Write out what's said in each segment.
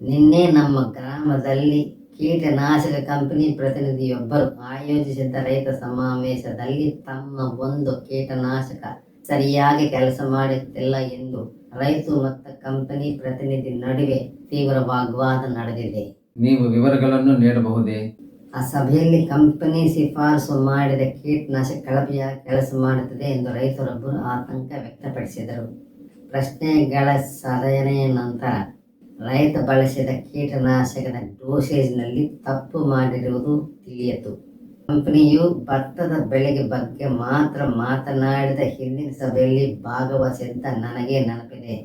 ನಿನ್ನೆ ನಮ್ಮ ಗ್ರಾಮದಲ್ಲಿ ಕೀಟನಾಶಕ ಕಂಪನಿ ಪ್ರತಿನಿಧಿಯೊಬ್ಬರು ಆಯೋಜಿಸಿದ್ದ ರೈತ ಸಮಾವೇಶದಲ್ಲಿ ತಮ್ಮ ಒಂದು ಕೀಟನಾಶಕ ಸರಿಯಾಗಿ ಕೆಲಸ ಮಾಡುತ್ತಿಲ್ಲ ಎಂದು ರೈತ ಮತ್ತು ಕಂಪನಿ ಪ್ರತಿನಿಧಿ ನಡುವೆ ತೀವ್ರ ವಾಗ್ವಾದ ನಡೆದಿದೆ. ನೀವು ವಿವರಗಳನ್ನು ನೀಡಬಹುದೇ? ಆ ಸಭೆಯಲ್ಲಿ ಕಂಪನಿ ಶಿಫಾರಸು ಮಾಡಿದ ಕೀಟನಾಶಕ ಕಳಪೆಯಾಗಿ ಕೆಲಸ ಮಾಡುತ್ತದೆ ಎಂದು ರೈತರೊಬ್ಬರು ಆತಂಕ ವ್ಯಕ್ತಪಡಿಸಿದರು. ಪ್ರಶ್ನೆಗಳ ಸಾಧನೆಯ ನಂತರ ರೈತ ಬಳಸಿದ ಕೀಟನಾಶಕದ ಡೋಸೇಜ್ನಲ್ಲಿ ತಪ್ಪು ಮಾಡಿರುವುದು ತಿಳಿಯಿತು. ಕಂಪನಿಯು ಭತ್ತದ ಬೆಳೆಗೆ ಬಗ್ಗೆ ಮಾತ್ರ ಮಾತನಾಡಿದ ಹಿಂದಿನ ಸಭೆಯಲ್ಲಿ ಭಾಗವಹಿಸಿದ್ದ ನನಗೆ ನೆನಪಿದೆ.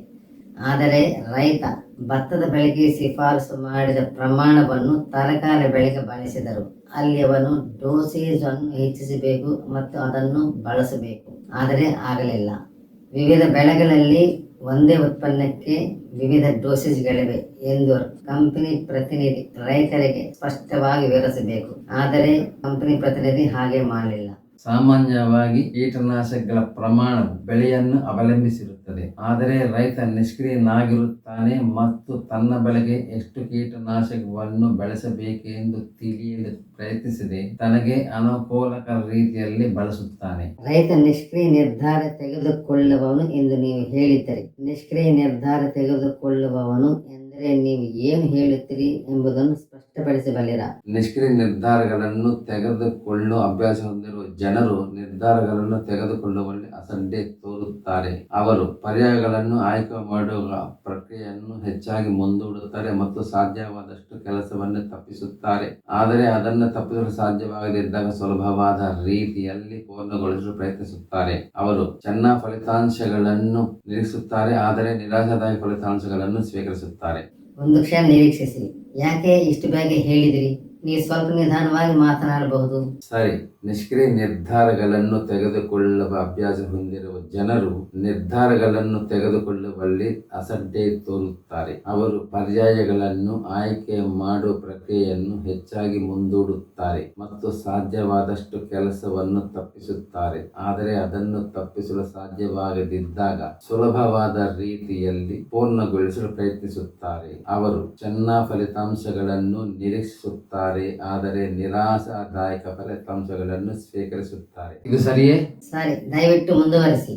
ಆದರೆ ರೈತ ಭತ್ತದ ಬೆಳೆಗೆ ಶಿಫಾರಸು ಮಾಡಿದ ಪ್ರಮಾಣವನ್ನು ತರಕಾರಿ ಬೆಳೆಗೆ ಬಳಸಿದರು. ಅಲ್ಲಿ ಅವನು ಡೋಸೇಜ್ ಅನ್ನು ಹೆಚ್ಚಿಸಬೇಕು ಮತ್ತು ಅದನ್ನು ಬಳಸಬೇಕು, ಆದರೆ ಆಗಲಿಲ್ಲ. ವಿವಿಧ ಬೆಳೆಗಳಲ್ಲಿ ಒಂದೇ ಉತ್ಪನ್ನಕ್ಕೆ ವಿವಿಧ ಡೋಸೇಜ್ಗಳಿವೆ ಎಂದು ಕಂಪನಿ ಪ್ರತಿನಿಧಿ ರೈತರಿಗೆ ಸ್ಪಷ್ಟವಾಗಿ ವಿವರಿಸಬೇಕು. ಆದರೆ ಕಂಪನಿ ಪ್ರತಿನಿಧಿ ಹಾಗೆ ಮಾಡಲಿಲ್ಲ. ಸಾಮಾನ್ಯವಾಗಿ ಕೀಟನಾಶಕಗಳ ಪ್ರಮಾಣವು ಬೆಳೆಯನ್ನು ಅವಲಂಬಿಸಿರುತ್ತದೆ. ಆದರೆ ರೈತ ನಿಷ್ಕ್ರಿಯನಾಗಿರುತ್ತಾನೆ ಮತ್ತು ತನ್ನ ಬೆಳೆಗೆ ಎಷ್ಟು ಕೀಟನಾಶಕವನ್ನು ಬಳಸಬೇಕೆಂದು ತಿಳಿಯಲು ಪ್ರಯತ್ನಿಸದೆ ತನಗೆ ಅನುಕೂಲಕರ ರೀತಿಯಲ್ಲಿ ಬಳಸುತ್ತಾನೆ. ರೈತ ನಿಷ್ಕ್ರಿಯ ನಿರ್ಧಾರ ತೆಗೆದುಕೊಳ್ಳುವವನು ಎಂದು ನೀವು ಹೇಳಿದ್ದೀರಿ. ನಿಷ್ಕ್ರಿಯ ನಿರ್ಧಾರ ತೆಗೆದುಕೊಳ್ಳುವವನು ಎಂದರೆ ನೀವು ಏನು ಹೇಳುತ್ತೀರಿ ಎಂಬುದನ್ನು ಸ್ಪಷ್ಟಪಡಿಸಬಲ್ಲಿರಾ? ನಿಷ್ಕ್ರಿಯ ನಿರ್ಧಾರಗಳನ್ನು ತೆಗೆದುಕೊಳ್ಳುವ ಅಭ್ಯಾಸ ಹೊಂದಿರುವ ಜನರು ನಿರ್ಧಾರಗಳನ್ನು ತೆಗೆದುಕೊಳ್ಳುವಲ್ಲಿ ಅಸಡ್ಡೆ ತೋರುತ್ತಾರೆ. ಅವರು ಪರ್ಯಾಯಗಳನ್ನು ಆಯ್ಕೆ ಮಾಡುವ ಪ್ರಕ್ರಿಯೆಯನ್ನು ಹೆಚ್ಚಾಗಿ ಮುಂದೂಡುತ್ತಾರೆ ಮತ್ತು ಸಾಧ್ಯವಾದಷ್ಟು ಕೆಲಸವನ್ನು ತಪ್ಪಿಸುತ್ತಾರೆ. ಆದರೆ ಅದನ್ನು ತಪ್ಪಿಸಲು ಸಾಧ್ಯವಾಗದಿದ್ದಾಗ ಸುಲಭವಾದ ರೀತಿಯಲ್ಲಿ ಪೂರ್ಣಗೊಳಿಸಲು ಪ್ರಯತ್ನಿಸುತ್ತಾರೆ. ಅವರು ಚೆನ್ನಾಗಿ ಫಲಿತಾಂಶಗಳನ್ನು ನಿರೀಕ್ಷಿಸುತ್ತಾರೆ, ಆದರೆ ನಿರಾಶಾದಾಯಕ ಫಲಿತಾಂಶಗಳನ್ನು ಸ್ವೀಕರಿಸುತ್ತಾರೆ. ಒಂದು ಕ್ಷಣ ನಿರೀಕ್ಷಿಸಿ. ಯಾಕೆ ಇಷ್ಟು ಬೇಗ ಹೇಳಿದಿರಿ? ನೀವು ಸ್ವಲ್ಪ ನಿಧಾನವಾಗಿ ಮಾತನಾಡಬಹುದು. ಸರಿ. ನಿಷ್ಕ್ರಿಯ ನಿರ್ಧಾರಗಳನ್ನು ತೆಗೆದುಕೊಳ್ಳುವ ಅಭ್ಯಾಸ ಹೊಂದಿರುವ ಜನರು ನಿರ್ಧಾರಗಳನ್ನು ತೆಗೆದುಕೊಳ್ಳುವಲ್ಲಿ ಅಸಡ್ಡೆ ತೋರುತ್ತಾರೆ. ಅವರು ಪರ್ಯಾಯಗಳನ್ನು ಆಯ್ಕೆ ಮಾಡುವ ಪ್ರಕ್ರಿಯೆಯನ್ನು ಹೆಚ್ಚಾಗಿ ಮುಂದೂಡುತ್ತಾರೆ ಮತ್ತು ಸಾಧ್ಯವಾದಷ್ಟು ಕೆಲಸವನ್ನು ತಪ್ಪಿಸುತ್ತಾರೆ. ಆದರೆ ಅದನ್ನು ತಪ್ಪಿಸಲು ಸಾಧ್ಯವಾಗದಿದ್ದಾಗ ಸುಲಭವಾದ ರೀತಿಯಲ್ಲಿ ಪೂರ್ಣಗೊಳಿಸಲು ಪ್ರಯತ್ನಿಸುತ್ತಾರೆ. ಅವರು ಚೆನ್ನಾಗಿ ಫಲಿತಾಂಶಗಳನ್ನು ನಿರೀಕ್ಷಿಸುತ್ತಾರೆ, ಆದರೆ ನಿರಾಶಾದಾಯಕ ಫಲಿತಾಂಶಗಳನ್ನು ಸ್ವೀಕರಿಸುತ್ತಾರೆ. ಇದು ಸರಿಯೇ? ಸರಿ, ದಯವಿಟ್ಟು ಮುಂದುವರಿಸಿ.